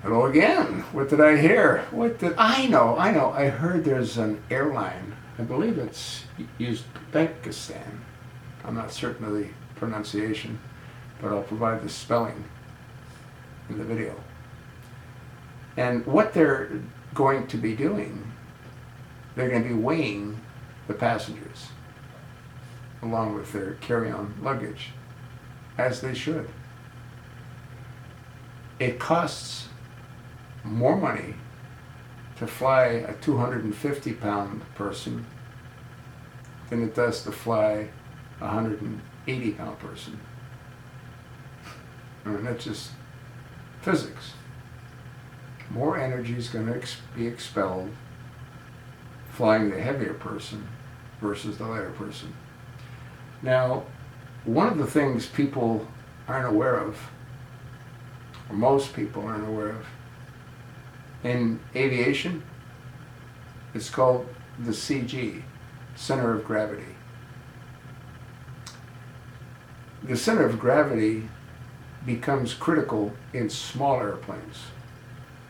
Hello again. What did I hear? What did I know? I heard there's an airline. I believe it's Uzbekistan. I'm not certain of the pronunciation, but I'll provide the spelling in the video. And what they're going to be doing, they're going to be weighing the passengers along with their carry-on luggage, as they should. It costs more money to fly a 250-pound person than it does to fly a 180-pound person. I mean, that's just physics. More energy is going to be expelled flying the heavier person versus the lighter person. Now, one of the things people aren't aware of, or most people aren't aware of, in aviation, it's called the CG, center of gravity. The center of gravity becomes critical in small airplanes,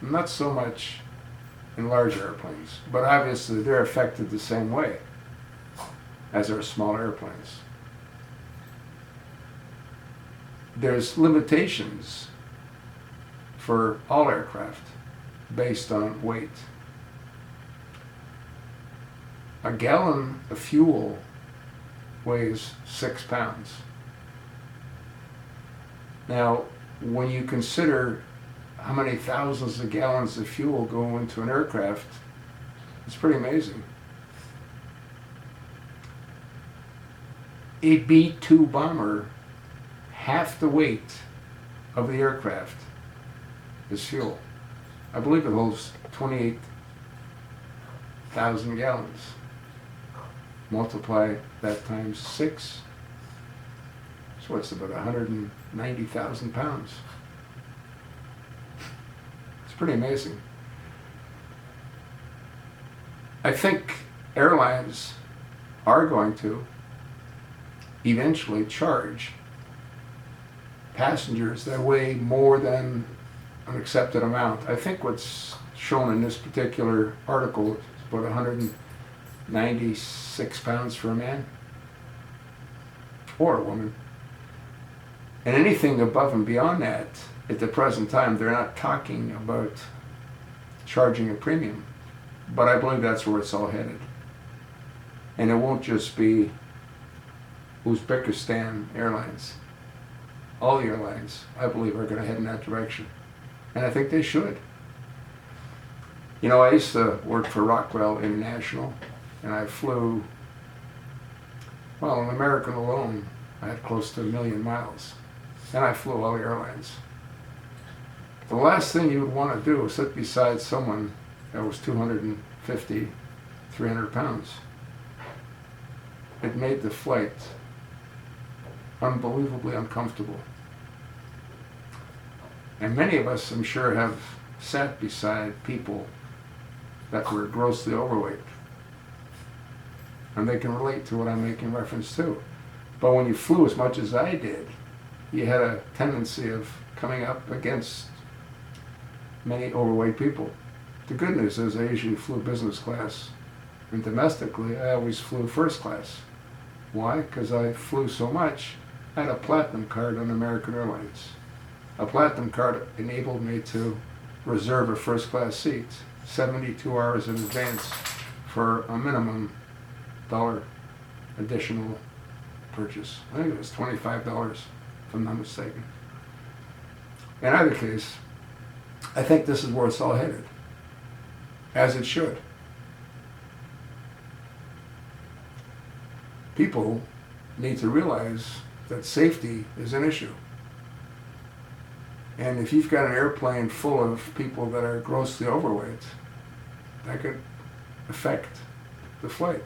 not so much in large airplanes, but obviously they're affected the same way as our small airplanes. There's limitations for all aircraft based on weight. A gallon of fuel weighs 6 pounds. Now, when you consider how many thousands of gallons of fuel go into an aircraft, it's pretty amazing. A B-2 bomber, half the weight of the aircraft is fuel. I believe it holds 28,000 gallons. Multiply that times 6, so it's about 190,000 pounds. It's pretty amazing. I think airlines are going to eventually charge passengers that weigh more than an accepted amount. I think what's shown in this particular article is about 196 pounds for a man or a woman. And anything above and beyond that, at the present time, they're not talking about charging a premium. But I believe that's where it's all headed. And it won't just be Uzbekistan Airlines. All the airlines, I believe, are going to head in that direction. And I think they should. You know, I used to work for Rockwell International, and I flew, well, in American alone, I had close to 1 million miles. And I flew all the airlines. The last thing you would want to do is sit beside someone that was 250, 300 pounds. It made the flight unbelievably uncomfortable. And many of us, I'm sure, have sat beside people that were grossly overweight. And they can relate to what I'm making reference to. But when you flew as much as I did, you had a tendency of coming up against many overweight people. The good news is I usually flew business class, and domestically I always flew first class. Why? Because I flew so much. I had a platinum card on American Airlines. A platinum card enabled me to reserve a first class seat 72 hours in advance for a minimum dollar additional purchase. I think it was $25, if I'm not mistaken. In either case, I think this is where it's all headed, as it should. People need to realize that safety is an issue. And if you've got an airplane full of people that are grossly overweight, that could affect the flight.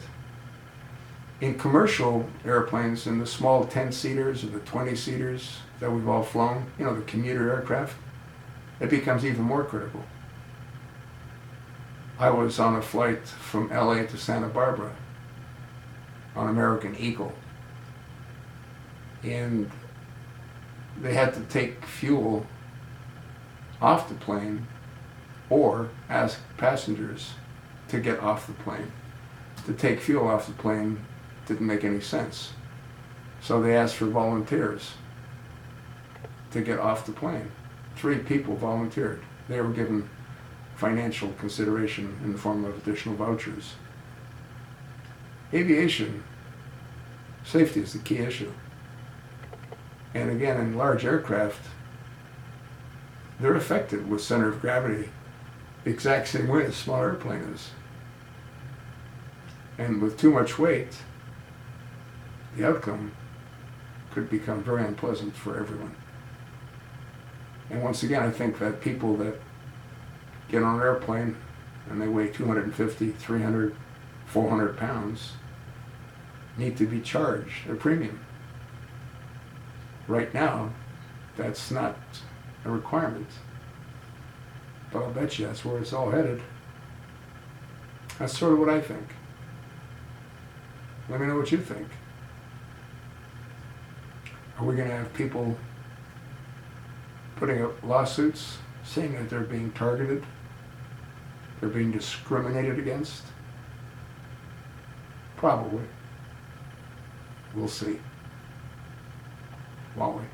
In commercial airplanes, in the small 10-seaters or the 20-seaters that we've all flown, you know, the commuter aircraft, it becomes even more critical. I was on a flight from LA to Santa Barbara on American Eagle. And they had to take fuel off the plane or ask passengers to get off the plane. To take fuel off the plane didn't make any sense. So they asked for volunteers to get off the plane. 3 people volunteered. They were given financial consideration in the form of additional vouchers. Aviation safety is the key issue. And again, in large aircraft, they're affected with center of gravity the exact same way a small airplane is. And with too much weight, the outcome could become very unpleasant for everyone. And once again, I think that people that get on an airplane and they weigh 250, 300, 400 pounds need to be charged a premium. Right now, that's not a requirement. But I'll bet you that's where it's all headed. That's sort of what I think. Let me know what you think. Are we going to have people putting up lawsuits saying that they're being targeted? They're being discriminated against? Probably. We'll see. Won't we?